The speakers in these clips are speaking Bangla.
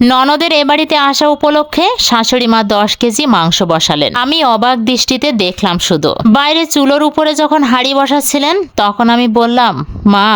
ননদের এ বাড়িতে আসা উপলক্ষে শাশুড়ি মা 10 কেজি মাংস বসালেন। আমি অবাক দৃষ্টিতে দেখলাম শুধু। বাইরে চুলোর উপরে যখন হাঁড়ি বসাচ্ছিলেন তখন আমি বললাম, মা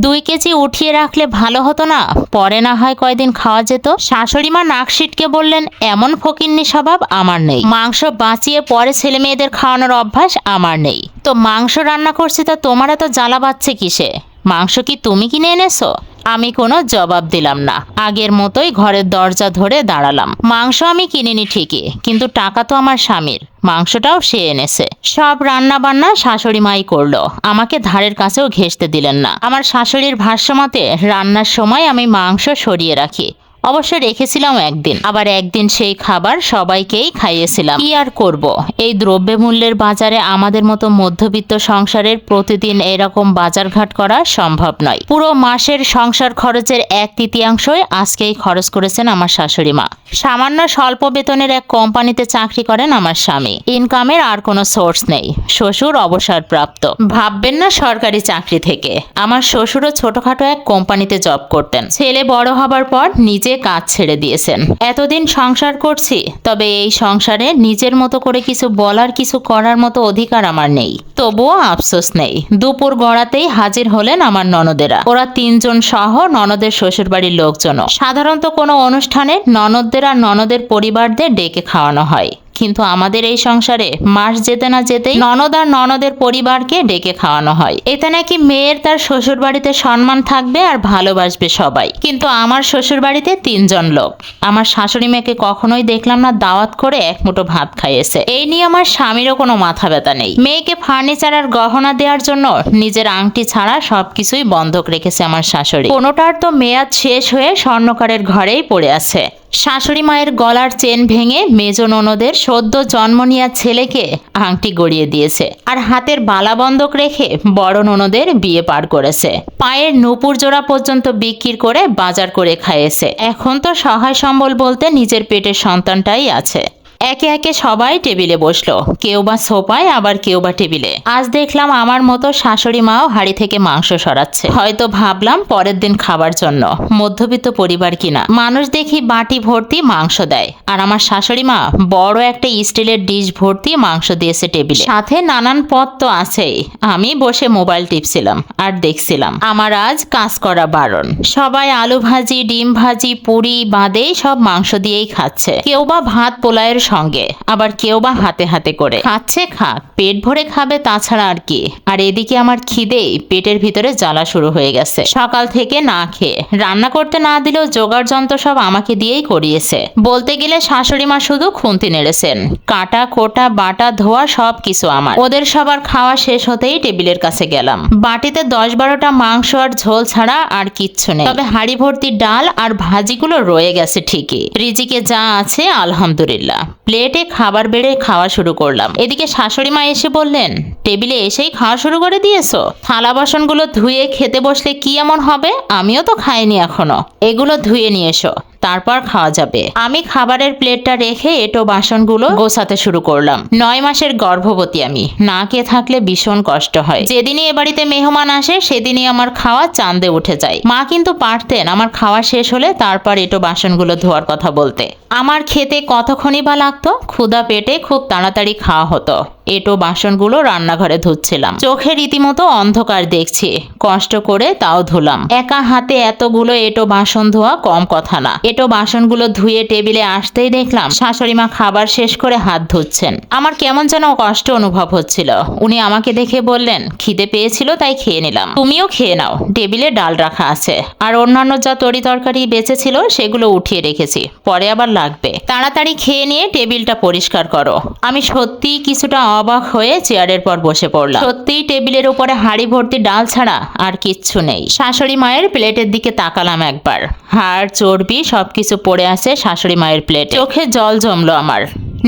2 কেজি উঠিয়ে রাখলে ভালো হতো না? পরে না হয় কয়দিন খাওয়া যেত। শাশুড়ি মা নাক সিটকে বললেন, এমন ফকিন্নি স্বভাব আমার নেই। মাংস বাঁচিয়ে পরে ছেলে মেয়েদের খাওয়ানোর অভ্যাস আমার নেই। তো মাংস রান্না করছি তা তোমার এত জ্বালা বাচ্ছে কিসে? মাংস কি তুমি কিনে এনেছো? আমি কোনো জবাব দিলাম না। আগের মতোই ঘরের দরজা ধরে দাঁড়ালাম। মাংস আমি কিনিনি ঠিকই, কিন্তু টাকা তো আমার স্বামীর। মাংসটাও সে এনেছে। সব রান্না বান্না শাশুড়ি মাই করলো, আমাকে ধারের কাছেও ঘেঁষতে দিলেন না। আমার শাশুড়ির ভাষ্যমতে রান্নার সময় আমি মাংস সরিয়ে রাখি। অবশ্য রেখেছিলাম একদিন, আবার একদিন সেই খাবার সবাইকেই খাইয়েছিলাম। কি আর করব, এই দ্রব্যমূল্যের বাজারে আমাদের মতো মধ্যবিত্ত সংসারের প্রতিদিন এরকম বাজারঘাট করা সম্ভব নয়। পুরো মাসের সংসার খরচের 1/3 আজকেই খরচ করেছেন আমার শাশুড়ি মা। সামান্য স্বল্প বেতনের এক কোম্পানিতে চাকরি করেন আমার স্বামী। ইনকামের আর কোনো সোর্স নেই। শ্বশুর অবসরপ্রাপ্ত। ভাববেন না সরকারি চাকরি থেকে। আমার শ্বশুরও ছোটখাটো এক কোম্পানিতে জব করতেন। ছেলে বড় হবার পর নিজে কাজ ছেড়ে দিয়েছেন। এতদিন সংসার করছি, তবে এই সংসারে নিজের মতো করে কিছু বলার, কিছু করার মতো অধিকার আমার নেই। তবুও আফসোস নেই। দুপুর গড়াতেই হাজির হলেন আমার ননদেরা। ওরা 3 জন সহ ননদের শ্বশুরবাড়ির লোকজনও। সাধারণত কোনো অনুষ্ঠানে ননদদের আর ননদের পরিবারদের ডেকে খাওয়ানো হয়, কিন্তু আমাদের এই সংসারে মাস যেতে না যেতেই ননদ আর ননদের পরিবারকে ডেকে খাওয়ানো হয়। এতে নাকি মেয়ের তার শ্বশুর বাড়িতে সম্মান থাকবে আর ভালোবাসবে সবাই। কিন্তু আমার শ্বশুর বাড়িতে 3 জন লোক। আমার শাশুড়ি মেয়েকে কখনোই দেখলাম না দাওয়াত করে এক মুঠো ভাত খাইয়েছে। এই নিয়ে আমার স্বামীরও কোনো মাথা ব্যথা নেই। মেয়েকে ফার্নিচার আর গহনা দেওয়ার জন্য নিজের আংটি ছাড়া সবকিছুই বন্ধক রেখেছে আমার শাশুড়ি। কোনোটার তো মেয়াদ শেষ হয়ে স্বর্ণকারের ঘরেই পড়ে আছে। শাশুড়ি মায়ের গলার চেন ভেঙে মেজ ননদের সদ্য জন্ম নেওয়া ছেলেকে আংটি গড়িয়ে দিয়েছে, আর হাতের বালা বন্ধক রেখে বড় ননদের বিয়ে পার করেছে। পায়ের নুপুর জোড়া পর্যন্ত বিক্রি করে বাজার করে খাইয়েছে। এখন তো সহায় সম্বল বলতে নিজের পেটের সন্তানটাই আছে। একে একে সবাই টেবিলে বসলো, কেউ বা সোফায়, আবার কেউ বা টেবিলে। আজ দেখলাম আমার মতো শাশুড়ি মাও হাড়ি থেকে মাংস সরাচ্ছে। হয়তো ভাবলাম পরের দিন খাবার জন্য। মধ্যবিত্ত পরিবার কিনা, মানুষ দেখি বাটি ভর্তি মাংস দেয়, আর আমার শাশুড়ি মা বড় একটা স্টিলের ডিশ ভর্তি মাংস দিয়েছে টেবিলে। সাথে নানান পদ তো আছেই। আমি বসে মোবাইল টিপছিলাম আর দেখছিলাম। আমার আজ কাজ করা বারণ। সবাই আলু ভাজি, ডিম ভাজি, পুরি বাদেই সব মাংস দিয়েই খাচ্ছে। কেউ বা ভাত পোলায়ের সঙ্গে, আবার কেউ বা হাতে হাতে করে খাচ্ছে। খাক, পেট ভরে খাবে, তাছাড়া আর কি। আর এদিকে আমার খিদেই পেটের ভিতরে জ্বালা শুরু হয়ে গেছে। সকাল থেকে না খেয়ে, রান্না করতে না দিলেও জোগাড় যন্ত্র সব আমাকে দিয়েই করিয়েছে। বলতে গেলে শাশুড়ি মা শুধু খুন্তি নেড়েছেন। কাটা কোটা বাটা ধোয়া সব কিছু আমার। ওদের সবার খাওয়া শেষ হতেই টেবিলের কাছে গেলাম। বাটিতে 10-12টা মাংস আর ঝোল ছাড়া আর কিচ্ছু নেই। তবে হাঁড়ি ভর্তি ডাল আর ভাজিগুলো রয়ে গেছে ঠিকই। রিজিকে যা আছে আলহামদুলিল্লাহ। প্লেটে খাবার বেড়ে খাওয়া শুরু করলাম। এদিকে শাশুড়ি মা এসে বললেন, টেবিলে এসেই খাওয়া শুরু করে দিয়েছো? থালা বাসনগুলো ধুয়ে খেতে বসলে কি এমন হবে? আমিও তো খাইনি এখনো। এগুলো ধুয়ে নিয়ে এসো, তারপর খাওয়া যাবে। আমি খাবারের প্লেটটা রেখে এটো বাসনগুলো গোছাতে শুরু করলাম। 9 মাসের গর্ভবতী আমি। না খেয়ে থাকলে ভীষণ কষ্ট হয়। যেদিনই এ বাড়িতে মেহমান আসে সেদিনই আমার খাওয়া চাঁদে উঠে যায়। মা কিন্তু পারতেন আমার খাওয়া শেষ হলে তারপর এটো বাসনগুলো ধোয়ার কথা বলতে। আমার খেতে কতক্ষণই বা লাগতো। ক্ষুধা পেটে খুব তাড়াতাড়ি খাওয়া হতো। এটো বাসনগুলো রান্নাঘরে ধুচ্ছিলাম। চোখে রীতিমতো অন্ধকার দেখছি। কষ্ট করে তাও ধুলাম। একা হাতে এতগুলো এটো বাসন ধোয়া কম কথা না। এটো বাসনগুলো ধুয়ে টেবিলে আসতেই দেখলাম শাশুড়ি মা খাবার শেষ করে হাত ধুচ্ছেন। আমার কেমন যেন কষ্ট অনুভব হচ্ছিল। উনি আমাকে দেখে বললেন, খিদে পেয়েছিল তাই খেয়ে নিলাম, তুমিও খেয়ে নাও, টেবিলে ডাল রাখা আছে। আর অন্যান্য যা তরি তরকারি বেঁচে ছিল সেগুলো উঠিয়ে রেখেছি, পরে আবার লাগবে। তাড়াতাড়ি খেয়ে নিয়ে টেবিলটা পরিষ্কার করো। আমি সত্যি কিছুটা অবাক হয়ে চেয়ারের পর বসে পড়লাম। সত্যিই টেবিলের উপরে হাঁড়ি ভর্তি ডাল ছাড়া আর কিচ্ছু নেই। শাশুড়ি মায়ের প্লেটের দিকে তাকালাম একবার। হাড় চর্বি সবকিছু পড়ে আছে শাশুড়ি মায়ের প্লেটে। চোখে জল জমলো আমার।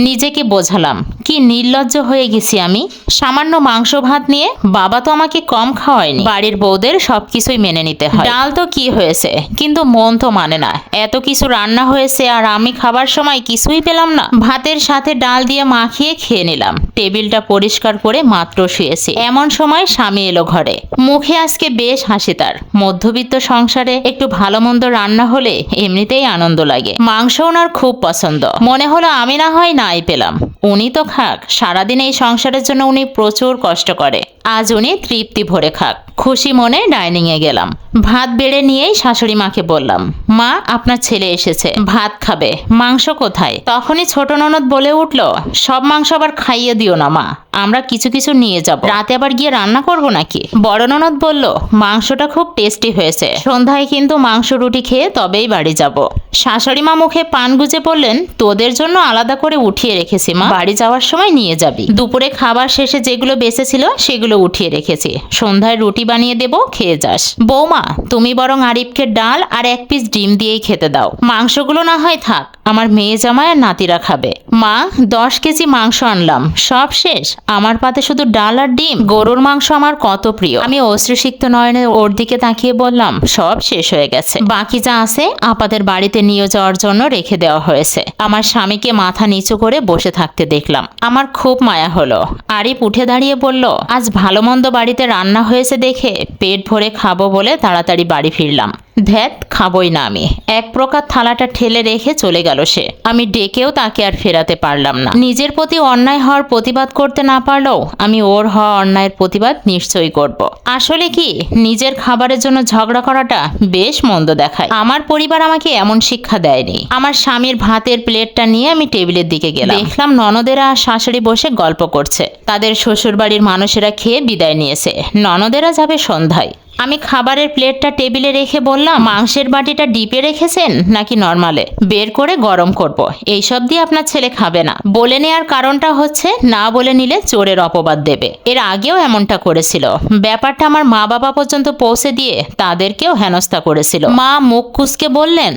নিজেকে বোঝালাম কি নির্লজ্জ হয়ে গেছি আমি। সামান্য মাংস ভাত নিয়ে বাবা তো আমাকে কম খাওয়ায়নি। বাড়ির বউদের সবকিছুই মেনে নিতে হয়। ডাল তো কি হয়েছে, কিন্তু মন তো মানে না। এত কিছু রান্না হয়েছে আর আমি খাবার সময় কিছুই পেলাম না। ভাতের সাথে ডাল দিয়ে মাখিয়ে খেয়ে নিলাম। টেবিলটা পরিষ্কার করে মাত্র শুয়েছি, এমন সময় স্বামী এলো ঘরে। মুখে আজকে বেশ হাসি তার। মধ্যবিত্ত সংসারে একটু ভালো মন্দ রান্না হলে এমনিতেই আনন্দ লাগে। মাংস ওনার খুব পছন্দ। মনে হলো আমি না হয় নাই পেলাম, উনি তো খাক। সারাদিন এই সংসারের জন্য উনি প্রচুর কষ্ট করে, আজ উনি তৃপ্তি ভরে খাক। খুশি মনে ডাইনিং এ গেলাম। ভাত বেড়ে নিয়েই শাশুড়ি মাকে বললাম, মা আপনার ছেলে এসেছে, ভাত খাবে, মাংস কোথায়? তখনই ছোট ননদ বলে উঠল, সব মাংস আবার খাইয়ে দিও না মা, আমরা কিছু কিছু নিয়ে যাব, রাতে আবার গিয়ে রান্না করব নাকি? বড় ননদ বলল, মাংসটা খুব টেস্টি হয়েছে, সন্ধ্যায় কিন্তু মাংস রুটি খেয়ে তবেই বাড়ি যাব। শাশুড়ি মা মুখে পান গুজে বললেন, তোদের জন্য আলাদা করে উঠিয়ে রেখেছি মা, বাড়ি যাওয়ার সময় নিয়ে যাবি। দুপুরে খাবার শেষে যেগুলো বেঁচেছিল সেগুলো উঠিয়ে রেখেছি, সন্ধ্যায় রুটি বানিয়ে দেব, খেয়ে যাস। বৌমা তুমি বরং আরিফকে ডাল আর এক পিস ডিম দিয়েই খেতে দাও, মাংসগুলো না হয় থাক, আমার মেয়ে জামাই আর নাতিরা খাবে। মা 10 কেজি মাংস আনলাম, সব শেষ, আমার পাতে শুধু ডাল আর ডিম। গরুর মাংস আমার কত প্রিয়। আমি অশ্রুসিক্ত নয়নে ওর দিকে তাকিয়ে বললাম, সব শেষ হয়ে গেছে, বাকি যা আছে আপাদের বাড়িতে নিয়ে যাওয়ার জন্য রেখে দেওয়া হয়েছে। আমার স্বামীকে মাথা নিচু করে বসে থাকতে দেখলাম, আমার খুব মায়া হলো। আরিফ উঠে দাঁড়িয়ে বলল, আজ ভালো মন্দ বাড়িতে রান্না হয়েছে দেখে পেট ভরে খাবো বলে তাড়াতাড়ি বাড়ি ফিরলাম। ধ্যাত, খাবই না আমি। এক প্রকার থালাটা ঠেলে রেখে চলে গেল সে। আমি ডেকেও তাকে আর ফেরাতে পারলাম না। নিজের প্রতি অন্যায় হওয়ার প্রতিবাদ করতে না পারলেও আমি ওর হওয়া অন্যায়ের প্রতিবাদ নিশ্চয়ই করব। আসলে কি, নিজের খাবারের জন্য ঝগড়া করাটা বেশ মন্দ দেখায়। আমার পরিবার আমাকে এমন শিক্ষা দেয়নি। আমার স্বামীর ভাতের প্লেটটা নিয়ে আমি টেবিলের দিকে গেলাম। দেখলাম ননদেরা আর শাশুড়ি বসে গল্প করছে। তাদের শ্বশুরবাড়ির মানুষেরা খেয়ে বিদায় নিয়েছে, ননদেরা যাবে সন্ধ্যায়। আমি খাবারের প্লেটটা টেবিলে রেখে বললাম, মাংসের বাটিটা ডিপে রেখেছেন নাকি নরমালে? বের করে গরম করব, এইসব দিয়ে আপনার ছেলে খাবে না। বলে নেওয়ার কারণটা হচ্ছে, না বলে নিলে চোরের অপবাদ দেবে। এর আগেও এমনটা করেছিল। ব্যাপারটা আমার মা বাবা পর্যন্ত পৌঁছে দিয়ে তাদেরকেও হেনস্থা করেছিল। মা মুখ কুঁচকে বললেন,